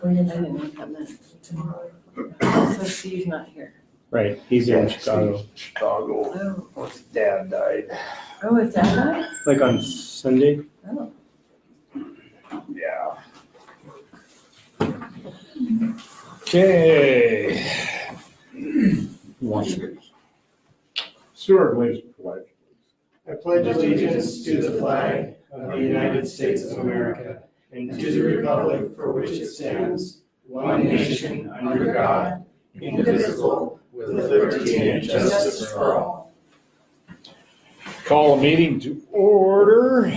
I didn't know what that meant. tomorrow. So Steve's not here. Right, he's in Yeah, Chicago. Chicago. Oh, His dad died. oh, is that right? Like on Sunday? Oh. Yeah. Okay. One. Stuart, please pledge. I pledge allegiance to the flag of the United States of America and to the republic for which it stands, one nation under God, indivisible, with liberty and justice for all. Call a meeting to order.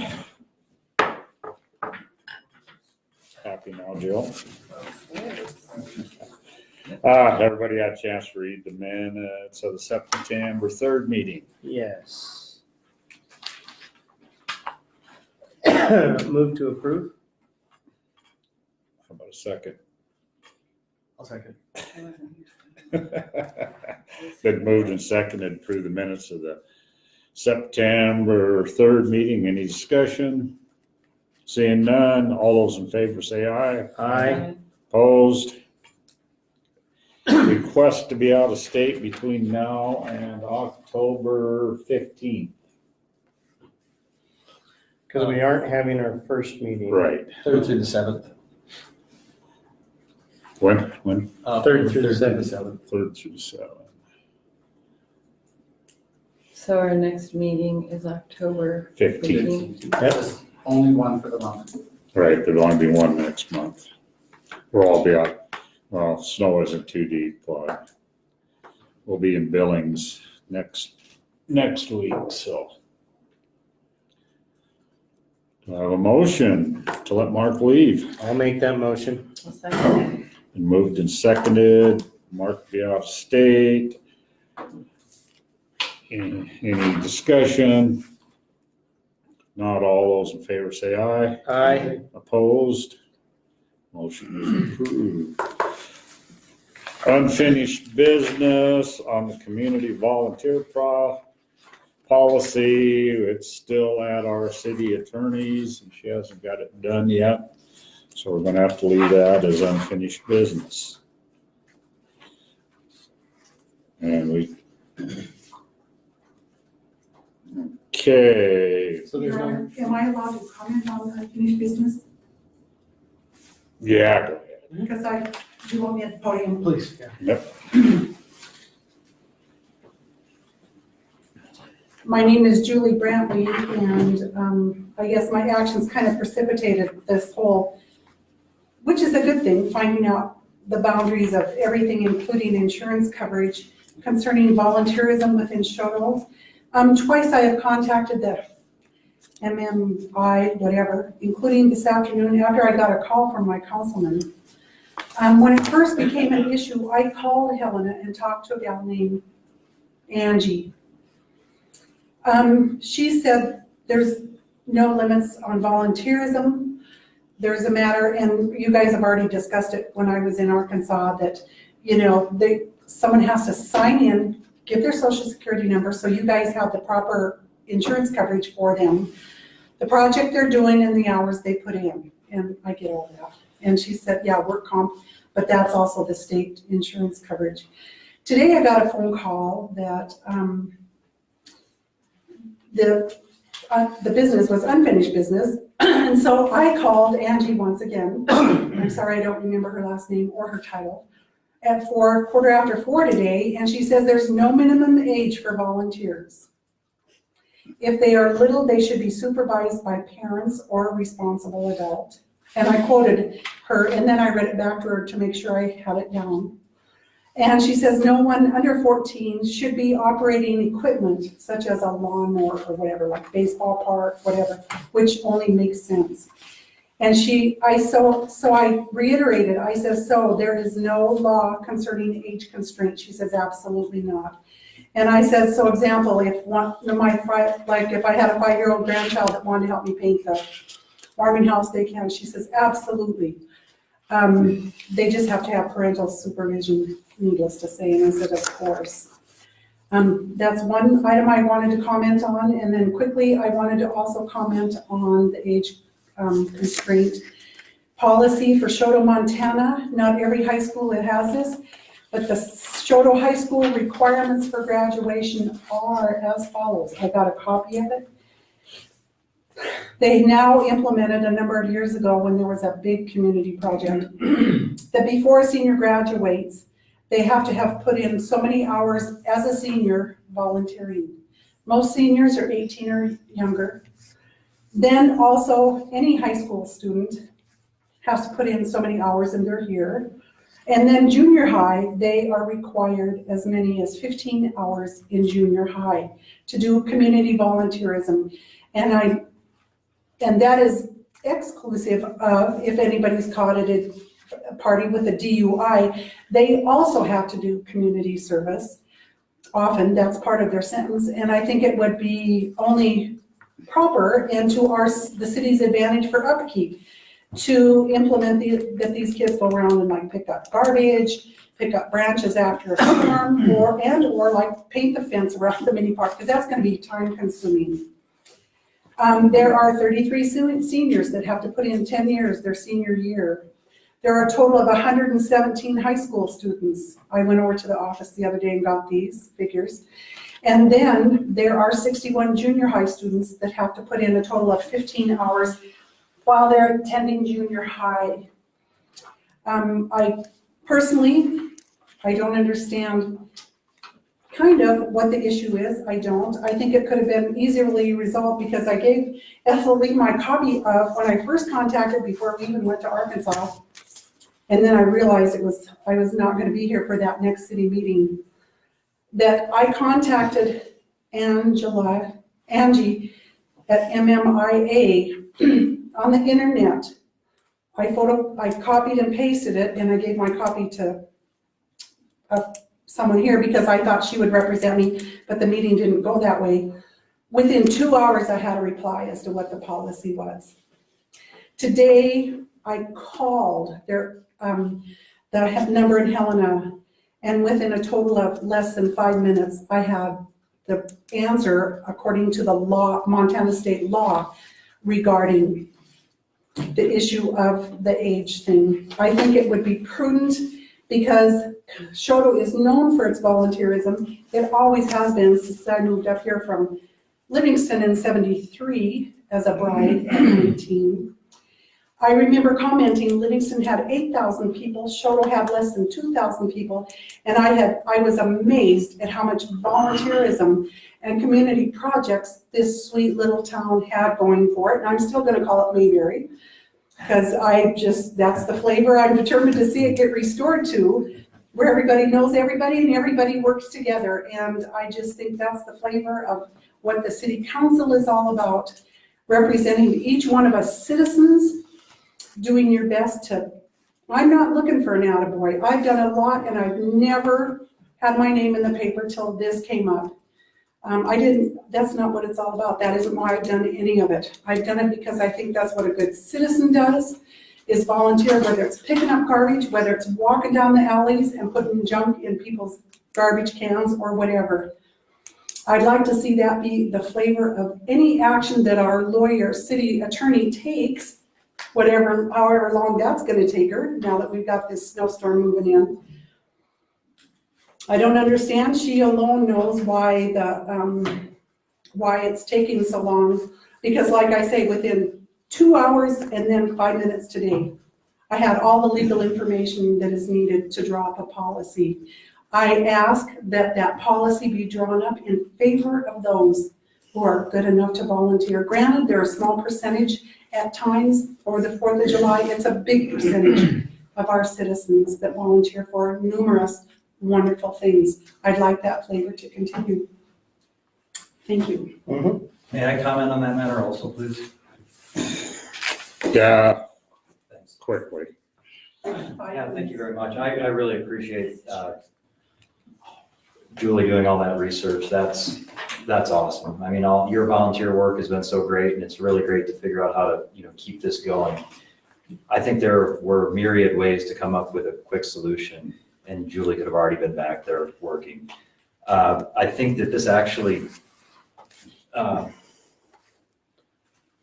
Happy now, Jill. Everybody had a chance to read the minutes of the September 3rd meeting. Yes. Move to approve. How about a second? I'll second. Been moved and seconded to approve the minutes of the September 3rd meeting. Any discussion? Seeing none, all those in favor say aye. Aye. Opposed? Request to be out of state between now and October 15th. Because we aren't having our first meeting. Right. 3rd through the 7th. When? 3rd through the 7th. 3rd through the 7th. So our next meeting is October 15th. 15th. Yes. Only one for the month. Right, there'll only be one next month. We'll all be out, well, snow isn't too deep, but we'll be in Billings next week, so. Do I have a motion to let Mark leave? I'll make that motion. A second. And moved and seconded, Mark be out of state. Any discussion? Not all those in favor say aye. Aye. Opposed? Motion is approved. Unfinished business on the community volunteer policy. It's still at our city attorney's and she hasn't got it done yet. So we're gonna have to leave that as unfinished business. And okay. So there's Your no, Honor, am I allowed to comment on unfinished business? Yeah, go ahead. Because do you want me at the podium? please, yeah. Yep. My name is Julie Brantley, and I guess my actions kind of precipitated this whole, which is a good thing, finding out the boundaries of everything, including insurance coverage concerning volunteerism within Choteau. Twice I have contacted the MMI, whatever, including this afternoon after I got a call from my councilman. When it first became an issue, I called Helena and talked to a gal named Angie. She said there's no limits on volunteerism. There's a matter, and you guys have already discussed it when I was in Arkansas, that, you know, someone has to sign in, give their social security number, so you guys have the proper insurance coverage for them, the project they're doing and the hours they put in, and I get all that. And she said, yeah, work comp, but that's also the state insurance coverage. Today I got a phone call that the business was unfinished business, and so I called Angie once again. I'm sorry I don't remember her last name or her title. At 4:15 today, and she says there's no minimum age for volunteers. If they are little, they should be supervised by parents or a responsible adult. And I quoted her, and then I read it back to her to make sure I had it down. And she says no one under 14 should be operating equipment such as a lawnmower or whatever, like baseball park, whatever, which only makes sense. And I reiterated, I said, so there is no law concerning age constraint. She says, absolutely not. And I said, so example, if if I had a 5-year-old grandchild that wanted to help me paint the farming house, they can. She says, absolutely. They just have to have parental supervision, needless to say. And I said, of course. That's one item I wanted to comment on. And then quickly, I wanted to also comment on the age constraint. policy for Choteau, Montana. Not every high school that has this, but the Choteau High School requirements for graduation are as follows. I got a copy of it. They now implemented a number of years ago when there was a big community project that before a senior graduates, they have to have put in so many hours as a senior volunteering. Most seniors are 18 or younger. Then also any high school student has to put in so many hours and they're here. And then junior high, they are required as many as 15 hours in junior high to do community volunteerism. And that is exclusive of if anybody's caught at a party with a DUI, they also have to do community service. Often that's part of their sentence. And I think it would be only proper and to the city's advantage for upkeep to implement that these kids go around and like pick up garbage, pick up branches after a storm, or like paint the fence around the mini park, because that's going to be time consuming. There are 33 seniors that have to put in 10 years their senior year. There are a total of 117 high school students. I went over to the office the other day and got these figures. And then there are 61 junior high students that have to put in a total of 15 hours while they're attending junior high. I don't understand kind of what the issue is. I think it could have been easily resolved because I gave Ethel Lee my copy of when I first contacted before we even went to Arkansas. And then I realized I was not going to be here for that next city meeting. That I contacted Angie at MMIA on the internet. I copied and pasted it, and I gave my copy to someone here because I thought she would represent me, but the meeting didn't go that way. Within 2 hours, I had a reply as to what the policy was. Today, I called the number in Helena, and within a total of less than 5 minutes, I had the answer according to the law, Montana state law, regarding the issue of the age thing. I think it would be prudent because Choteau is known for its volunteerism. It always has been since I moved up here from Livingston in '73 as a bride at 19. I remember commenting Livingston had 8,000 people, Choteau had less than 2,000 people, and I was amazed at how much volunteerism and community projects this sweet little town had going for it, and I'm still going to call it Mayberry, because that's the flavor I'm determined to see it get restored to, where everybody knows everybody and everybody works together, and I just think that's the flavor of what the city council is all about, representing each one of us citizens, doing your best to, I'm not looking for an attaboy. I've done a lot and I've never had my name in the paper till this came up. That's not what it's all about. That isn't why I've done any of it. I've done it because I think that's what a good citizen does, is volunteer, whether it's picking up garbage, whether it's walking down the alleys and putting junk in people's garbage cans or whatever. I'd like to see that be the flavor of any action that our lawyer, city attorney takes, however long that's going to take her, now that we've got this snowstorm moving in. I don't understand. She alone knows why it's taking so long. Because like I say, within 2 hours and then 5 minutes today, I had all the legal information that is needed to draw up a policy. I ask that policy be drawn up in favor of those who are good enough to volunteer. Granted, they're a small percentage at times. For the 4th of July, it's a big percentage of our citizens that volunteer for numerous wonderful things. I'd like that flavor to continue. Thank you. May I comment on that matter also, please? Yeah, Thanks. quickly. Yeah, thank you very much. I really appreciate Julie doing all that research. That's awesome. I mean, all your volunteer work has been so great, and it's really great to figure out how to, keep this going. I think there were myriad ways to come up with a quick solution, and Julie could have already been back there working. I think that this actually,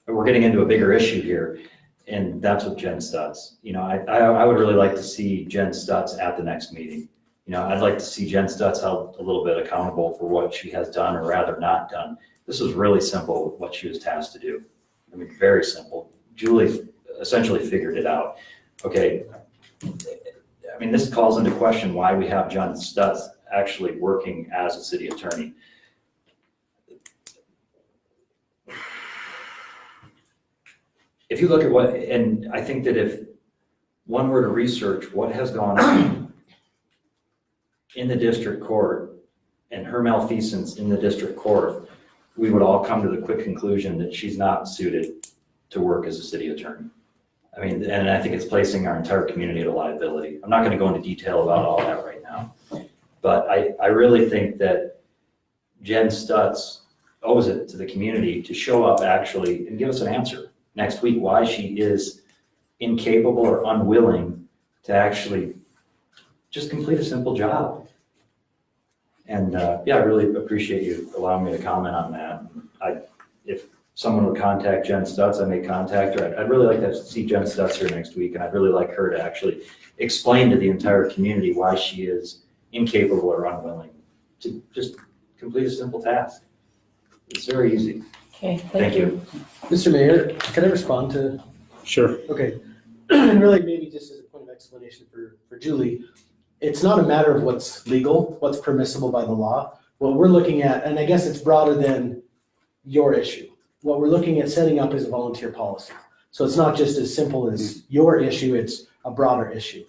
we're getting into a bigger issue here. And that's with Jen Stutz. You know, I would really like to see Jen Stutz at the next meeting. You know, I'd like to see Jen Stutz held a little bit accountable for what she has done or rather not done. This was really simple, what she was tasked to do. I mean, very simple. Julie essentially figured it out. Okay. I mean, this calls into question why we have Jen Stutz actually working as a city attorney. If you look at what, and I think that if one were to research what has gone on in the district court and her malfeasance in the district court, we would all come to the quick conclusion that she's not suited to work as a city attorney. I mean, and I think it's placing our entire community at a liability. I'm not going to go into detail about all that right now, but I really think that Jen Stutz owes it to the community to show up actually and give us an answer next week why she is incapable or unwilling to actually just complete a simple job. And yeah, I really appreciate you allowing me to comment on that. If someone would contact Jen Stutz, I may contact her. I'd really like to see Jen Stutz here next week, and I'd really like her to actually explain to the entire community why she is incapable or unwilling to just complete a simple task. It's very easy. Okay, Thank you. Mr. Mayor, can I respond to? Sure. Okay, and really maybe just as a point of explanation for Julie, it's not a matter of what's legal, what's permissible by the law. What we're looking at, and I guess it's broader than your issue. What we're looking at setting up is a volunteer policy. So it's not just as simple as your issue, it's a broader issue.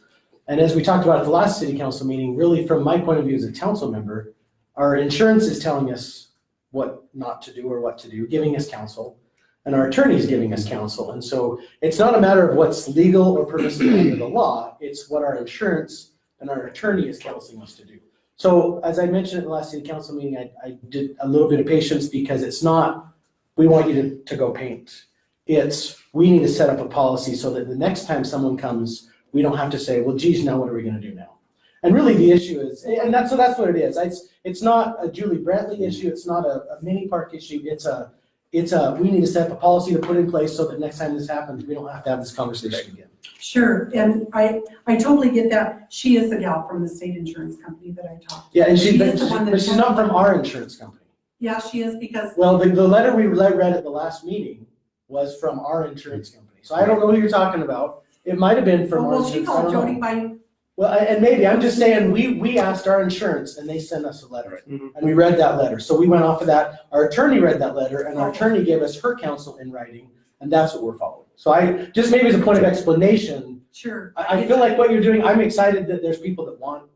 And as we talked about at the last city council meeting, really from my point of view as a council member, our insurance is telling us what not to do or what to do, giving us counsel, and our attorney is giving us counsel. And so it's not a matter of what's legal or permissible under the law, it's what our insurance and our attorney is counseling us to do. So as I mentioned at the last city council meeting, I did a little bit of patience because it's not, we want you to go paint. It's, we need to set up a policy so that the next time someone comes, we don't have to say, well, geez, now what are we gonna do now? And really the issue is, and that's what it is. It's not a Julie Brantley issue. It's not a mini park issue. It's a, we need to set up a policy to put in place so that next time this happens, we don't have to have this conversation again. Sure, and I totally get that. She is the gal from the state insurance company that I talked to. Yeah, and She is the one that but she's not from our insurance company. Yeah, she is because, Well, the letter we read at the last meeting was from our insurance company. So I don't know who you're talking about. It might have been from our well, she insurance, I called don't Jody know. by, Well, and maybe, I'm just saying, we asked our insurance and they sent us a letter. Mhm. And we read that letter. So we went off of that. Our attorney read that letter and our attorney gave us her counsel in writing, and that's what we're following. So I, just maybe as a point of explanation, sure. I feel like what you're doing, I'm excited that there's people that want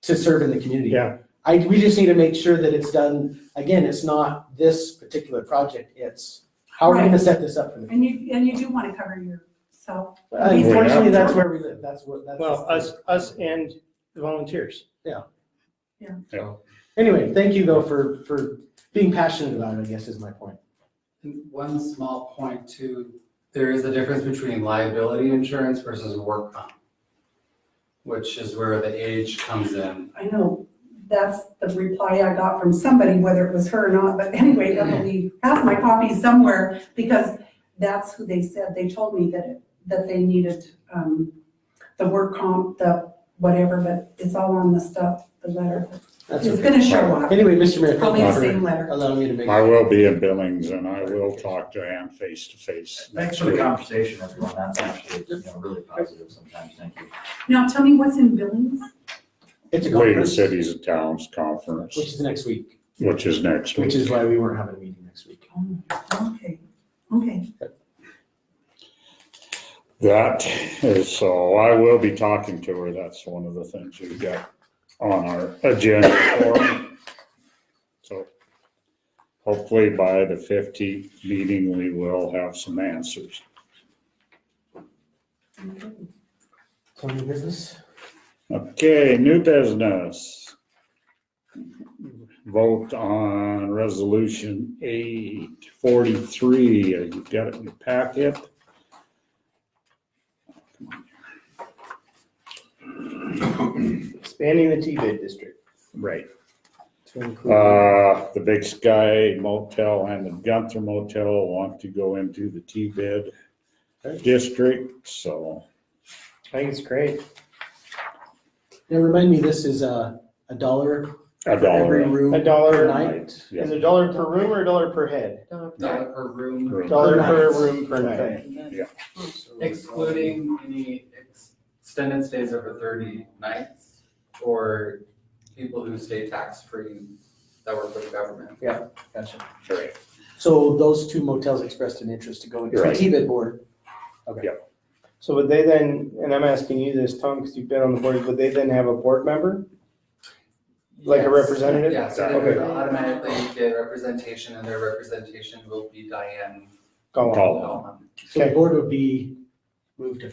to serve in the community. Yeah. We just need to make sure that it's done, again, it's not this particular project, it's how are we gonna set this up for the future? And you do want to cover yourself. Unfortunately, that's where we live, that's. Well, us and the volunteers. Anyway, thank you though for being passionate about it, I guess is my point. And one small point too, there is a difference between liability insurance versus work comp, which is where the age comes in. I know, that's the reply I got from somebody, whether it was her or not, but anyway, Emily has my copy somewhere, because that's who they said, they told me that they needed, the work comp, the whatever, but it's all on the stuff, the letter. That's It's okay. gonna show up. Anyway, Mr. Mayor, thank Probably you the for same letter. allowing me to make. I will be in Billings and I will talk to Ann face to face. Thanks for the conversation, everyone. That's actually, really positive sometimes. Thank you. Now, tell me what's in Billings? It's a League of conference, Cities and Towns Conference, which is next week, which is next which week. is why we weren't having a meeting next week. Okay. That is, so I will be talking to her. That's one of the things we've got on our agenda for her. So hopefully by the 15th meeting, we will have some answers. So new business? Okay, new business. Vote on resolution 843. You've got it in your packet. Expanding the T-bid district Right. to include. The Big Sky Motel and the Gunther Motel want to go into the T-bid. district, so. I think it's great. Now remind me, this is a dollar A for every dollar. room A per dollar, night? Yeah. is it $1 per room or $1 per head? Dollar per room. Dollar per night. room per night. Okay. Excluding any extended stays over 30 nights or people who stay tax-free that work for the government. Gotcha. Right. So those two motels expressed an interest to go into the Right. T-bid board. Okay. Yep. So would they then, and I'm asking you this, Tom, because you've been on the board, would they then have a board member? Like a Yes. representative? Yeah, so they Okay. would automatically get representation, and their representation will be Diane Go on. Call. Gallman. So the Okay. board would be moved to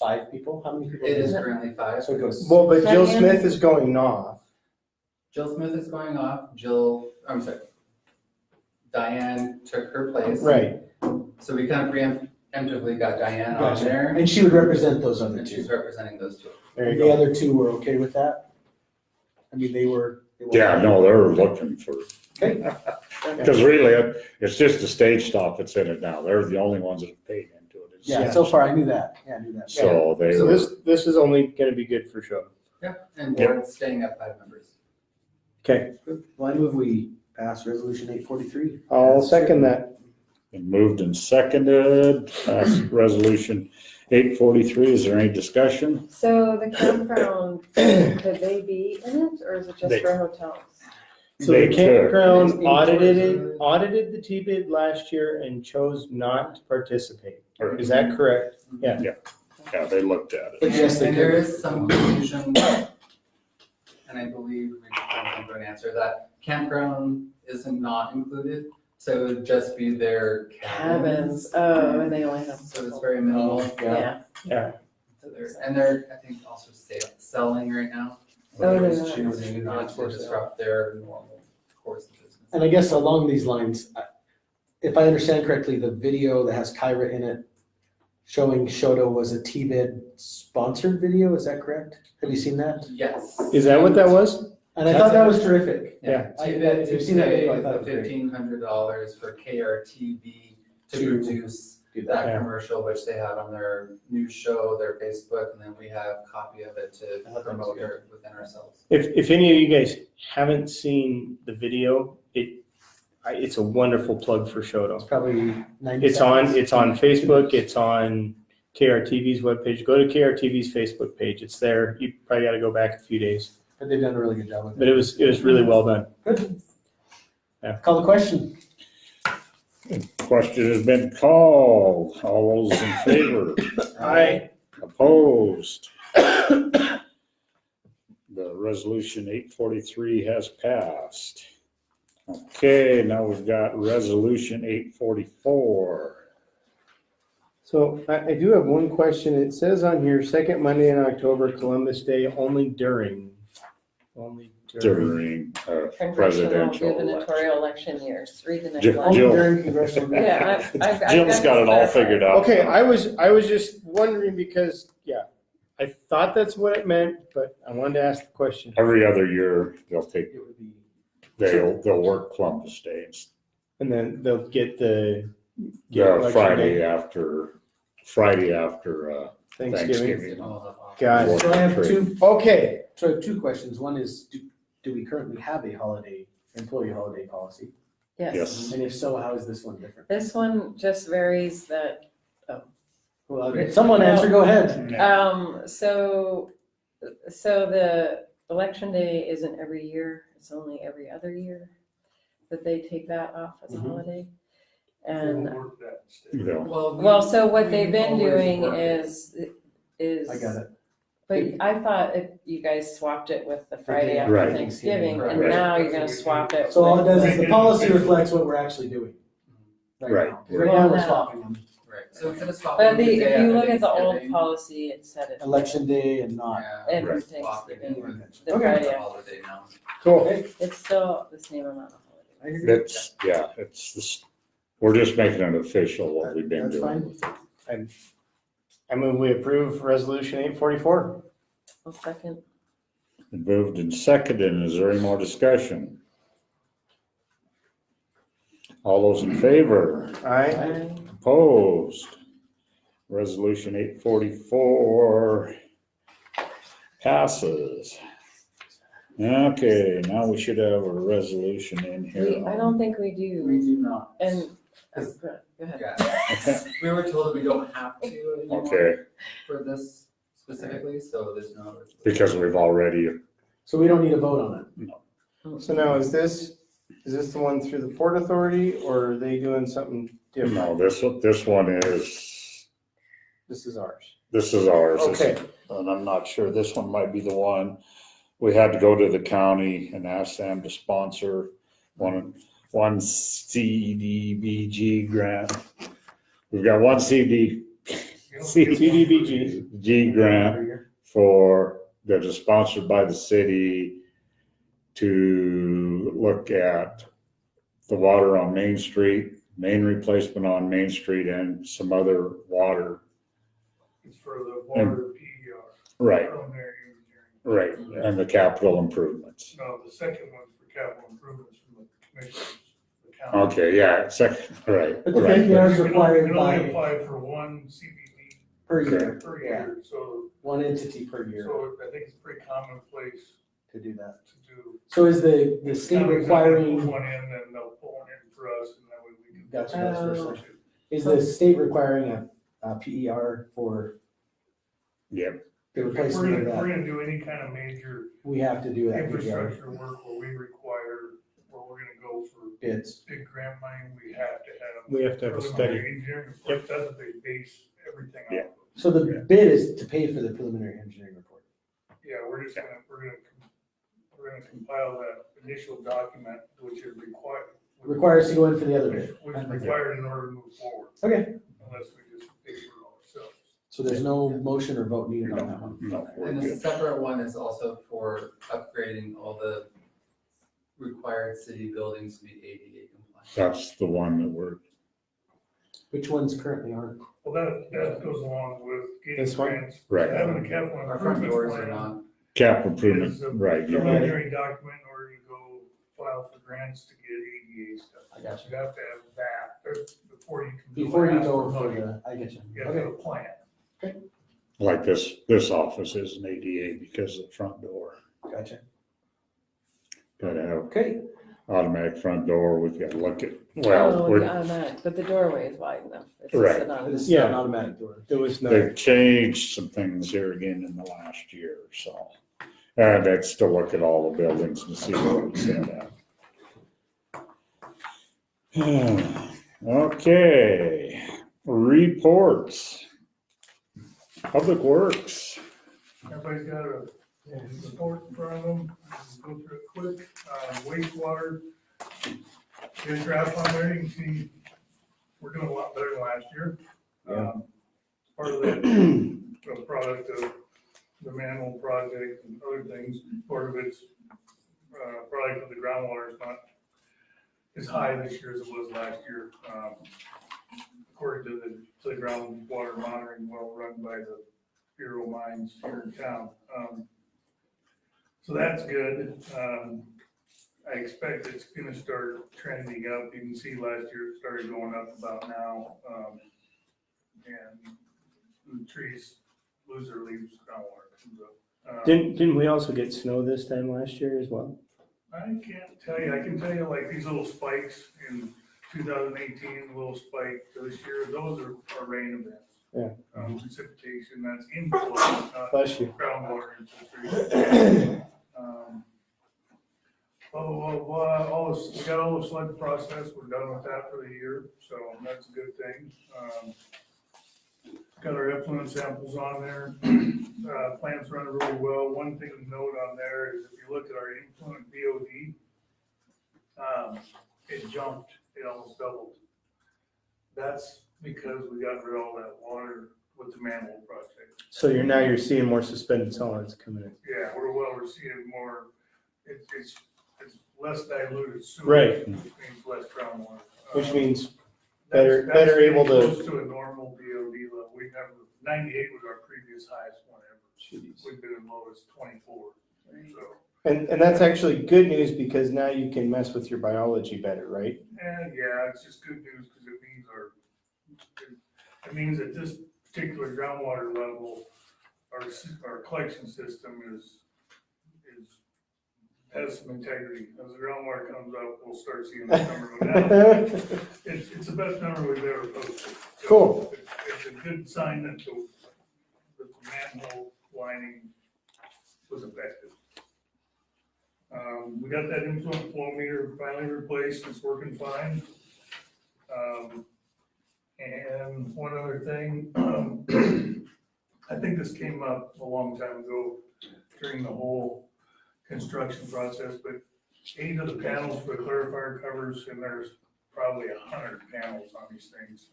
5 people? How many people? It is currently 5. So it goes. Well, but Jill Diane? Smith is going off. Jill Smith is going off, Diane took her place. Right. So we kind of preemptively got Diane on Gotcha. there, And she would represent those other and she's two. representing those two. There you The go. other two were okay with that? I mean, they were. Yeah, no, they're looking for, Okay. because really, it's just the stage stop that's in it now. They're the only ones that have paid into it. Yeah, so far I knew that. Yeah, I knew that. So they So were, this is only gonna be good for show. Yeah, and Yep. board's staying at 5 members. Okay, Well, I move we pass resolution 843. I'll second that. been moved and seconded, pass resolution 843. Is there any discussion? So the campground, could they be in it, or is it just They- for hotels? So They the could. campground It's being audited tourism. the T-bid last year and chose not to participate. Or- Is that correct? Yeah. Yeah, they looked at it. But yes, they And there could. is some confusion, and I believe we can go and answer that. Campground isn't not included, so it would just be their Cabins, oh, and they only have. So it's very minimal. Yeah. Yeah. So they're, I think, also selling right now. Oh, They're no, just no. choosing not to disrupt their normal course of business. And I guess along these lines, if I understand correctly, the video that has Kyra in it showing Choteau was a T-bid sponsored video, is that correct? Have you seen that? Yes. Is that what that was? And I thought that was terrific. Yeah. If you've seen that video, I thought it The was great. $1,500 for KRTV to To produce Do that. that Yeah. commercial, which they have on their news show, their Facebook, and then we have a copy of it to I thought that was promote good. it within ourselves. If any of you guys haven't seen the video, it's a wonderful plug for It's Choteau. probably 90 It's seconds. on Facebook, it's on KRTV's webpage. Go to KRTV's Facebook page. It's there. You probably gotta go back a few days. But they've done a really good job with But it. it was really well done. Good. Yeah. Call the question. Question has been called. All those in favor? Opposed? The resolution 843 has passed. Okay, now we've got resolution 844. So I do have one question. It says on here, second Monday in October, Columbus Day, only during. During Congressional presidential election. gubernatorial election years, read the next Jill- line. Only Jill. during congressional. Yeah, I've Jim's got it all figured out. Okay, I was just wondering because, yeah, I thought that's what it meant, but I wanted to ask the question. Every other year, they'll take, It would be. they'll work Columbus Day. And then they'll get the Yeah, election Friday day, after Thanksgiving. Thanksgiving. Got it. So I have two, Okay, so I have two questions. One is, do we currently have a employee holiday policy? Yes. And if so, how is this one different? This one just varies that, Well, someone answer, go ahead. so the election day isn't every year, it's only every other year that they take that off as a Mhm. holiday. And, Yeah. well, so what they've been doing is. I got it. But I thought you guys swapped it with the Friday after Right. Thanksgiving, and Right. now you're gonna swap it. So all it with- does is the policy reflects what we're actually doing. Right. Now. 'Cause right now, we're swapping them. Right, so instead of swapping But the day if you after look at the old Thanksgiving, policy, it said it. Election day and not. yeah, And we're Thanksgiving, swapping with the Okay. Friday the after. holiday now. cool. It's still the same amount of holidays. I hear you. It's this, we're just making it official what we've been That's doing. fine. I move we approve resolution 844. I'll second. Been moved and seconded. Is there any more discussion? All those in favor? Aye. Aye. Opposed? Resolution 844 passes. Okay, now we should have a resolution in here. I don't think we We do. do not. And, Yes. go ahead. Yeah. We were told that we don't have to anymore Okay, for this specifically, so there's no. because we've already, So we don't need a vote on it. So now is this the one through the Port Authority or are they doing something different? no, this one is, This is ours. this is ours. Okay. And I'm not sure, this one might be the one. We had to go to the county and ask them to sponsor one CDBG grant. We've got one CDBG grant that is sponsored by the city to look at the water on Main Street, main replacement on Main Street, and some other water. It's for the water PER. Right, Preliminary engineering. right, and the capital improvements. No, the second one's for capital improvements from the commissioners, the county. Okay, yeah, right, But the right. PER is You can only required by, apply for one CBD per year, per yeah, year, so, one entity per year so I think it's pretty commonplace to do that. to do. So is the state Counties requiring, Put one in, then they'll pull one in for us, and that way we can. Gotcha, that's Oh. first section. Is the state requiring a PER for Yep, the If replacement of we're that? gonna do any kind of major We have to do that PER infrastructure work where we're gonna go for bids. big grant money, we have to have. We have to have a study. preliminary engineering report. That's what they base everything on. Yeah. So the bid is to pay for the preliminary engineering report. Yeah, we're gonna compile that initial document, which is required. Requires to go in for the other bid. Which is required in order to move forward, Okay, unless we just pay for it ourselves. so there's no motion or vote needed on that one. no, we're And a good. separate one is also for upgrading all the required city buildings to be ADA compliant. That's the one that we're, Which ones currently aren't? Well, that goes along with getting This one? grants. Right. Having a capital Our front improvement doors are plan not, cap improvement, is a right, you're right. preliminary document in order to go file for grants to get ADA stuff. I got You have to have that before you can. Before you ask go for money. the, I get you. You have to have Okay, a plan. Like this office is an ADA because of the front door. gotcha. Gotta have Okay, automatic front door, we've got to look at, Oh, well, the we're, automatic, but the doorway is wide enough. It's just Right. an this automatic. is Yeah. an automatic door. It was not. they've changed some things here again in the last year or so. And I'd still look at all the buildings and see what we set at. Okay, reports. Public Works. Everybody's got a report in front of them, go through it quick. Wastewater, there's a graph on there, you can see we're doing a lot better than last year. Part of that, a product of the manhole project and other things, part of it's product of the groundwater is not as high this year as it was last year. According to the groundwater monitoring well run by the Bureau of Mines here in town. So that's good. I expect it's gonna start trending up. You can see last year it started going up about now. And the trees lose their leaves, groundwater comes up. Didn't we also get snow this time last year as well? I can't tell you, I can tell you like these little spikes in 2018, a little spike this year, those are rain events. Yeah. Precipitation, that's inflow, not Bless you. groundwater into the trees. All this, we got all the sludge process, we're done with that for the year, so that's a good thing. Got our effluent samples on there, plant's running really well. One thing to note on there is if you look at our influent BOD, it jumped, it almost doubled. That's because we got rid of all that water with the manhole project. So you're seeing more suspended solids coming in. Yeah, we're seeing more, it's less diluted sewage. Right. Which means less groundwater. Which means That's better able to- Close to a normal BOD level. We never, 98 was our previous highest one ever. Jeez. We've been as low as 24, so. And that's actually good news because now you can mess with your biology better, right? And yeah, it's just good news because it means that this particular groundwater level, our collection system has some integrity. As the groundwater comes up, we'll start seeing that number go down. It's the best number we've ever posted. So Cool. It's a good sign that the manhole lining was effective. We got that influent flow meter finally replaced, it's working fine. And one other thing, I think this came up a long time ago during the whole construction process, but 8 of the panels for the clarifier covers, and there's probably 100 panels on these things,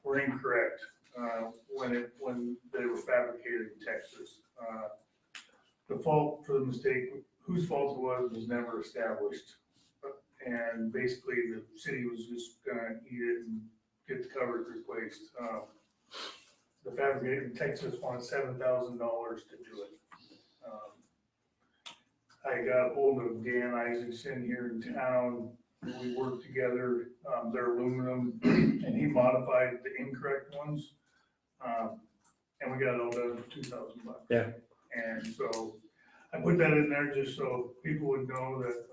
were incorrect, when they were fabricated in Texas. The fault for the mistake, whose fault it was never established. And basically the city was just gonna eat it and get the covers replaced. The fabricator in Texas wanted $7,000 to do it. I got hold of Dan Isaacson here in town, we worked together, they're aluminum, and he modified the incorrect ones. And we got it all done for $2,000. Yeah. And so I put that in there just so people would know that,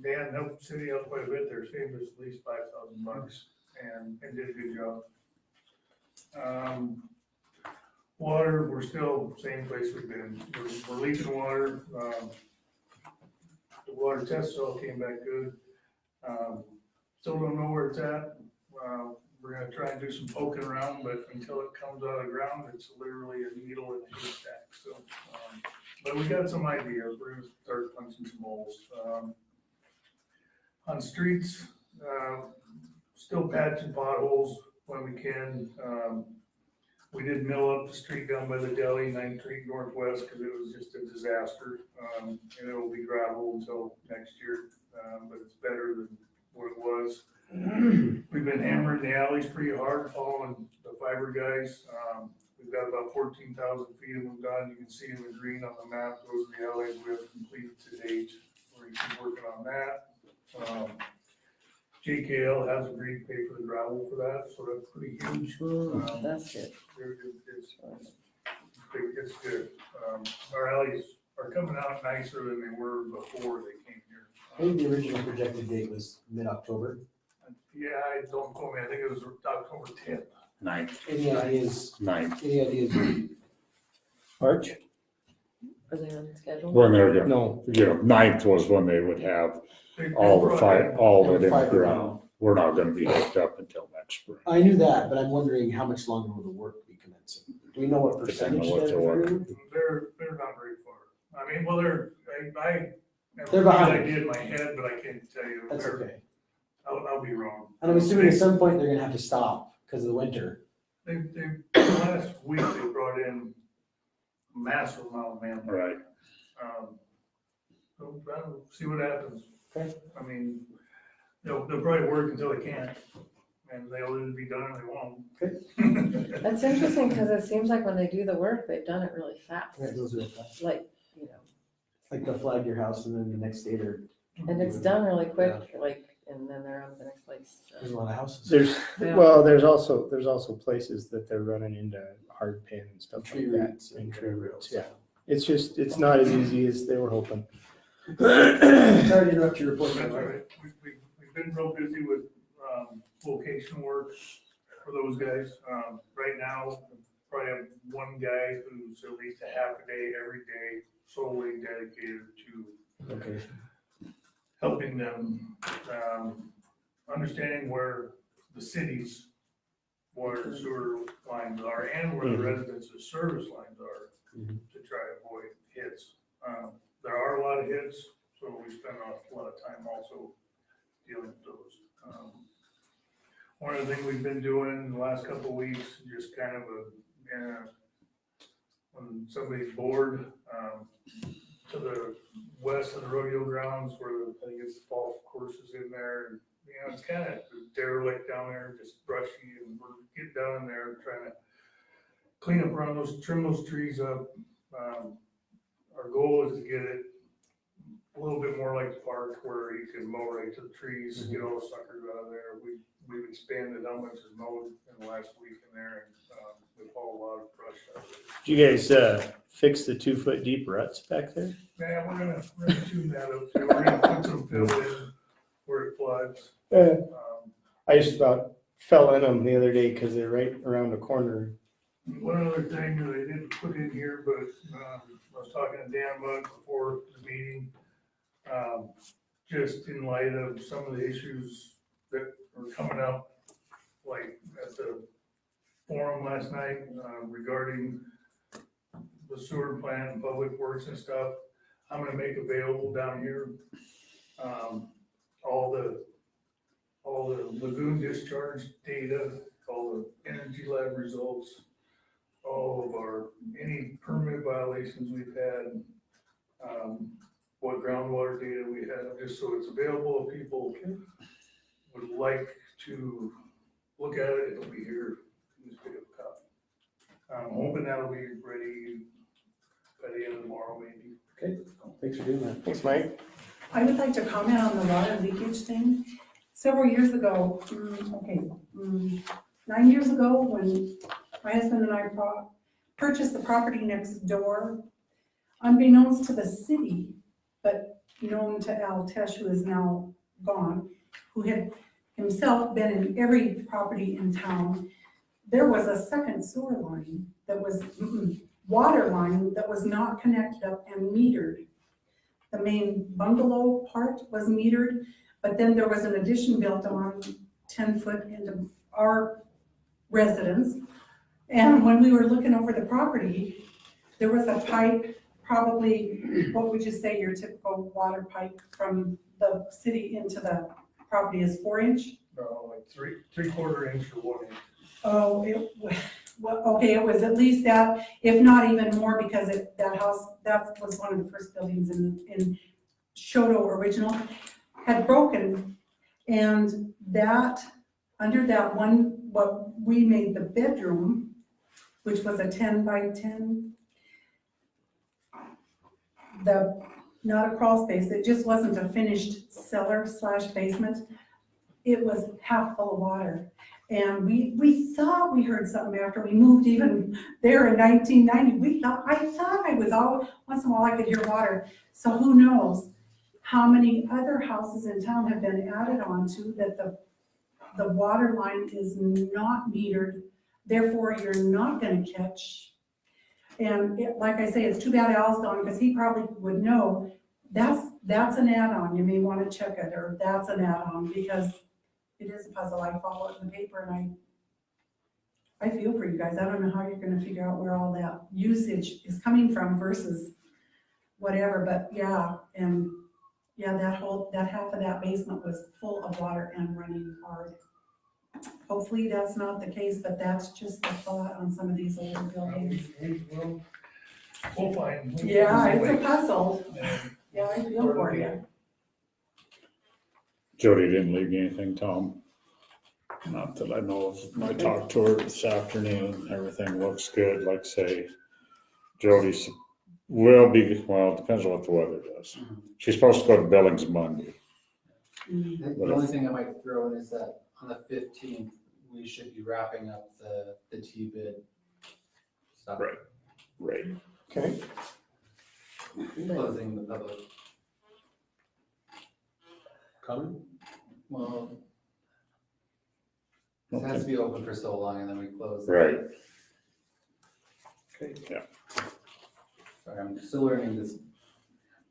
Dan helped the city out quite a bit there, saved us at least $5,000 and did a good job. Water, we're still same place we've been. We're leaking water. The water test all came back good. Still don't know where it's at. We're gonna try and do some poking around, but until it comes out of the ground, it's literally a needle in a haystack. So, but we got some ideas. We're gonna start punching some holes. On streets, still patching potholes when we can. We did mill up the street down by the deli, 9th Street Northwest, because it was just a disaster. And it will be gravel until next year, but it's better than what it was. We've been hammering the alleys pretty hard, following the fiber guys. We've got about 14,000 feet of them done. You can see them in green on the map. Those are the alleys we have completed to date. We're gonna keep working on that. JKL has agreed to pay for the gravel for that, so that's pretty huge. That's good. It's good. Our alleys are coming out nicer than they were before they came here. I think the original projected date was mid-October. Yeah, don't quote me, I think it was October 10th. 9th, Any ideas, 9th. any ideas? March? Are they on schedule? When they're gonna, No. 9th was when they would have They all the brought all of it in the Fiber. ground. We're not gonna be hooked up until next spring. I knew that, but I'm wondering how much longer will the work be commencing? Do we know what Depending percentage on what they're the work- through? They're not very far. I mean, well, I have a They're good behind. idea in my head, but I can't tell you. That's okay. I'll be wrong. And I'm assuming at some point they're gonna have to stop because of the winter. They, last week they brought in a massive amount of manpower. Right. So we'll see what happens. Okay. I mean, they'll probably work until they can't, and they'll either be done or they won't. That's interesting, because it seems like when they do the work, they've done it really fast. Yeah, those are fast. Like, you know, Like they'll flag your house and then the next day and it's done really quick, like, and then they're on to the next place. there's a lot of houses. There's, Yeah. well, there's also places that they're running into hard pin and stuff Tree like that. roots And tree roots, yeah. yeah. It's just, it's not as easy as they were hoping. Sorry to interrupt your report. That's all right. We've been real busy with, location work for those guys. Right now, probably have one guy who's at least a half a day every day solely dedicated to Okay. helping them, understanding where the city's water and sewer lines are and where the residents' service lines are Mhm. to try to avoid hits. There are a lot of hits, so we spend a lot of time also dealing with those. One of the things we've been doing the last couple of weeks, just kind of when somebody's bored, to the west of the rodeo grounds where I think it's the golf courses in there. And, you know, it's kind of derelict down there, just brushy, and we're getting down in there trying to clean up around those, trim those trees up. Our goal is to get it a little bit more like the park where you can mow right to the trees, get all the suckers out of there. We've expanded how much is mowed in the last week in there, and we've hauled a lot of brush out of it. Did you guys fix the 2 foot deep ruts back there? Man, we're gonna tune that up too. We're gonna put some fill in where it floods. I just about fell in them the other day because they're right around the corner. One other thing that I didn't put in here, but I was talking to Dan Mugg before the meeting. Just in light of some of the issues that are coming up, like at the forum last night regarding the sewer plant and public works and stuff, I'm gonna make available down here all the lagoon discharge data, all the energy lab results, all of our, any permit violations we've had, what groundwater data we have, just so it's available if people would like to look at it, it'll be here, just pick up a copy. I'm hoping that'll be ready by the end of tomorrow, maybe. Okay, thanks for doing that. Thanks, Mike. I would like to comment on the water leakage thing. Several years ago, 9 years ago, when my husband and I purchased the property next door, unbeknownst to the city, but known to Al Tesh, who is now gone, who had himself been in every property in town, there was a second sewer line that was, water line that was not connected up and metered. The main bungalow part was metered, but then there was an addition built on 10 foot into our residence. And when we were looking over the property, there was a pipe, probably, what would you say your typical water pipe from the city into the property is 4-inch? No, like three-quarter inch or 1 inch. Oh, okay, it was at least that, if not even more, because that house, that was one of the first buildings in Choteau original, had broken. And that, under that one, what we made the bedroom, which was a 10 by 10, not a crawl space, it just wasn't a finished cellar / basement. It was half full of water. And we thought we heard something after we moved even there in 1990. I thought I was once in a while I could hear water. So who knows how many other houses in town have been added on to that the water line is not metered, therefore you're not gonna catch. And like I say, it's too bad Al's gone, because he probably would know, that's an add-on, you may wanna check it, or that's an add-on, because it is a puzzle. I follow it in the paper, and I feel for you guys. I don't know how you're gonna figure out where all that usage is coming from versus whatever, but yeah, and yeah, that half of that basement was full of water and running hard. Hopefully that's not the case, but that's just a thought on some of these older buildings. We'll find. Yeah, it's a puzzle. And Yeah, I feel for you. Jody didn't leave you anything, Tom? Not that I know of. I talked to her this afternoon. Everything looks good. Like I say, Jody's will be, well, it depends on what the weather does. She's supposed to go to Billings Monday. The only thing I might throw in is that on the 15th, we should be wrapping up the T-bid stuff. Right. Okay. Closing the public. Comment? Well, it has to be open for so long and then we close. Right. Okay. Sorry, I'm still learning this.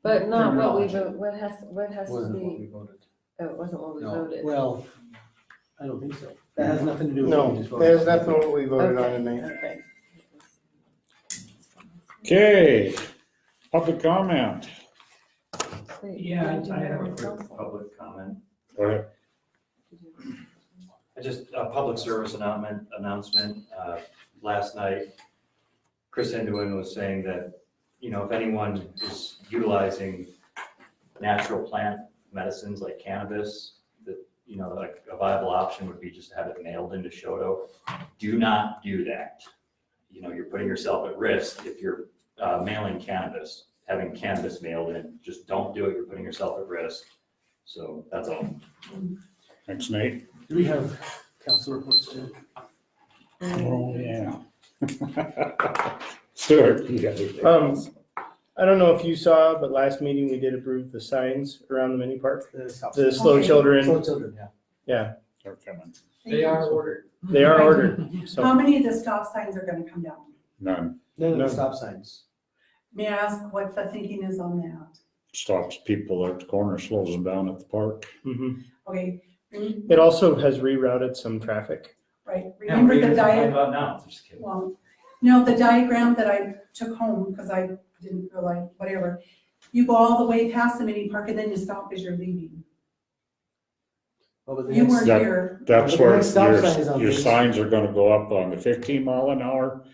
But not what we Terminology. vote, what has to Wasn't what be, we voted. oh, it wasn't what we No. voted. Well, I don't think so. That has nothing to do with what No, we just voted. there's nothing what we voted on Okay, tonight. okay. Okay, public comment. Wait, Yeah, did you I have a vote quick council? public comment. Go ahead. A public service announcement, last night, Chris Enduin was saying that, if anyone is utilizing natural plant medicines like cannabis, that, like a viable option would be just to have it mailed into Choteau. Do not do that. You're putting yourself at risk if you're mailing cannabis. having canvas mailed in. Just don't do it, you're putting yourself at risk. So that's all. Thanks, Nate. Do we have council reports too? Oh, yeah. Stuart, you got anything Um, else? I don't know if you saw, but last meeting we did approve the signs around the mini park. The stop The signs. slow Okay. children, Slow children, yeah. yeah, They're coming. They are ordered. they are ordered, How so. many of the stop signs are gonna come down? None No, No. stop signs. May I ask what the thinking is on that? stops people at the corner, slows them down at the park. Mhm. Okay, It also has rerouted some traffic. right, Yeah, remember what are you the gonna complain diagram, about now? Just kidding. well, no, the diagram that I took home, because I didn't realize, whatever. You go all the way past the mini park and then you stop as you're leaving. Oh, but the You next- weren't That- here. That's But the where next stop sign is on your Main signs are gonna go up on the 15 mile an hour.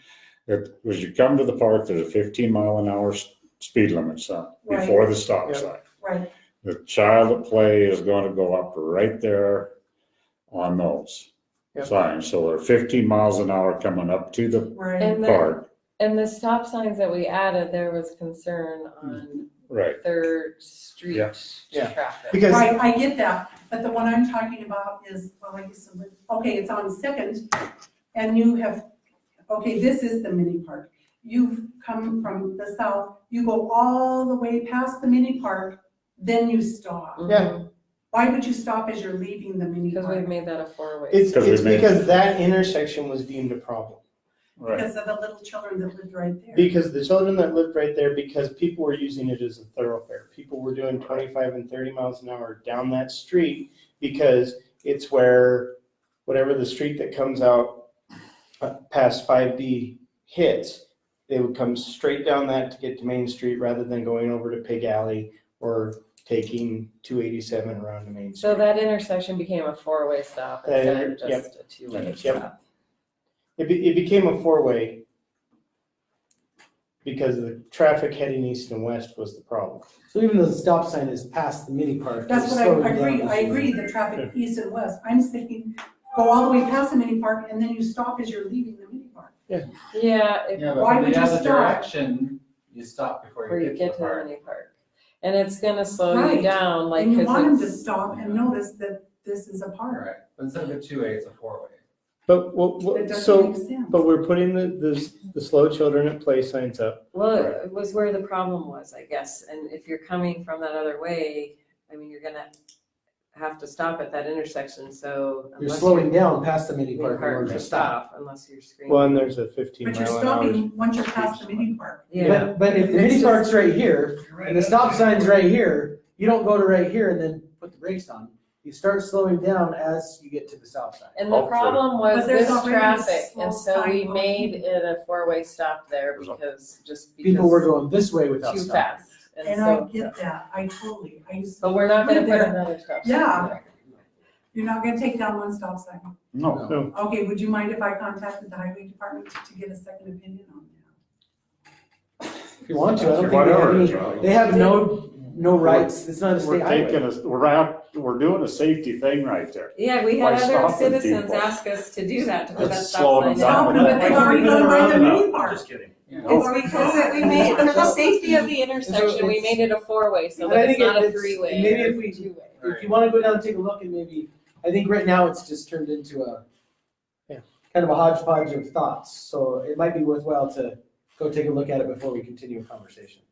As you come to the park, there's a 15 mile an hour speed limit sign before the stop Right. sign. Right, The child at play is gonna go up right there on those Yep. signs. So they're 15 miles an hour coming up to the right. And park. and the stop signs that we added, there was concern on Right. Third Street Yeah. Yeah. traffic. Because Right, I get that, but the one I'm talking about is, well, I used to live, okay, it's on Second, and you have, okay, this is the mini park. You've come from the south, you go all the way past the mini park, then you stop. Yeah. Why would you stop as you're leaving the mini Because we've park? made that a four-way. it's, 'Cause we it's made- because that intersection was deemed a problem. Right. Because of the little children that lived right there. Because the children that lived right there, because people were using it as a thoroughfare. People were doing 25 and 30 miles an hour down that street because it's where whatever the street that comes out past 5D hits, they would come straight down that to get to Main Street rather than going over to Pig Alley or taking 287 around to Main So Street. that intersection became a four-way stop That instead of yep. just a two-way Yep. stop. It became a four-way because the traffic heading east and west was the problem. So even though the stop sign is past the mini park. That's it's what slowing I down agree, as I you- agree, the traffic east and west. I'm thinking, go all the way past the mini park and then you stop as you're leaving the mini park. Yeah, Yeah, Why but would from you the other stop? direction, you stop before where you you get to the park. mini park. And it's gonna slow you Right. down, like, And you want them to cause stop and notice that this is a park. Right, but instead of a two-way, it's a four-way. But It doesn't so, make sense. but we're putting the slow children at play signs up. well, it was where the problem was, I guess. And if you're coming from that other way, I mean, you're gonna have to stop at that intersection, so. You're unless slowing down past the mini mini park in order to stop. unless you're screaming. Well, and there's a 15 But you're mile an hour. stopping once you're past the mini park. Yeah, But if the It's mini just- park's right here, and the stop sign's right here, you don't go to right here and then put the brakes on. You start slowing down as you get to the stop sign. and the problem was But there's this already a traffic, slow and so we sign made going. it a four-way stop there because, just People were because going this way without too stopping. fast. And I so, get that, I totally, I used but we're not gonna live put there. another stop sign Yeah. there. You're not gonna take down one stop sign. No, Okay, would you mind if I contacted the highway department to get a second opinion on that? If you want to, I don't think they whatever. have it's any, right. they have no rights, it's not a We're state highway. taking we're doing a safety thing right there. Yeah, we By had other stopping citizens people. ask us to do that, to put that It's stop slowing sign them Stop down. down. it, but they've already done by the mini park. Just kidding. It's because we made, for the safety of the intersection, we made it a four-way, so And I that it's think not a it's- three-way maybe or if we- two-way. If you wanna go down and take a look and maybe, I think right now it's just turned into a Yeah. kind of a hodgepodge of thoughts, so it might be worthwhile to go take a look at it before we continue a conversation.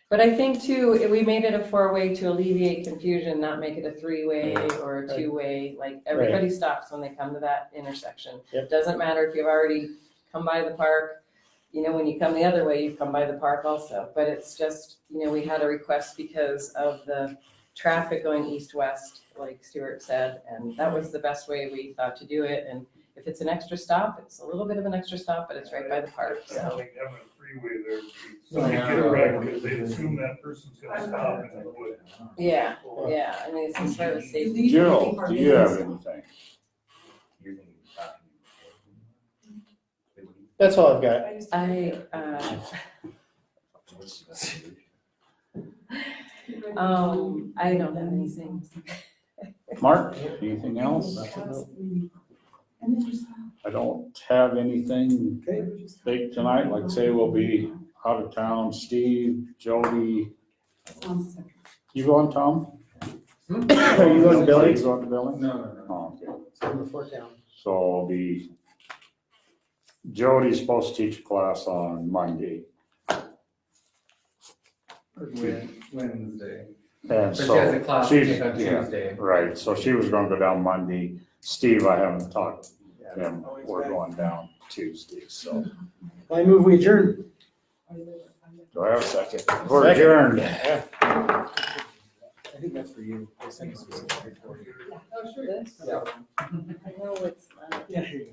But I think too, we made it a four-way to alleviate confusion, not make it a three-way or a Right. two-way. Like, everybody stops when they come to that intersection. Yep. Doesn't matter if you've already come by the park, you know, when you come the other way, you come by the park also. But it's just, you know, we had a request because of the traffic going east-west, like Stuart said, and that was the best way we thought to do it. And if it's an extra stop, it's a little bit of an extra stop, but it's right by the park, I so. think having a freeway there, No, so you no, get no, it right, no. because they assume that person's gonna stop and they would. Yeah, yeah, I mean, it's just sort of safety. Jill, do you have anything? That's all I've got. I don't have anything. Mark, anything else? And then just, I don't have anything Okay. big tonight. Like I say, we'll be out of town. Steve, Jody. sick. You going, Tom? Are you going to Billy? You going to Billy? No. Oh, okay. So before town. So I'll be, Jody's supposed to teach a class on Monday. Wednesday. And But she so has a class to she's- take on yeah, Tuesday. Right, so she was gonna go down Monday. Steve, I haven't talked to him. We're going down Tuesday, so. I move we adjourn. Do I have a second? We're adjourned. I think that's for you. I sent it specifically for you. Oh, sure. This? Yeah. I know it's. Yeah, here you go.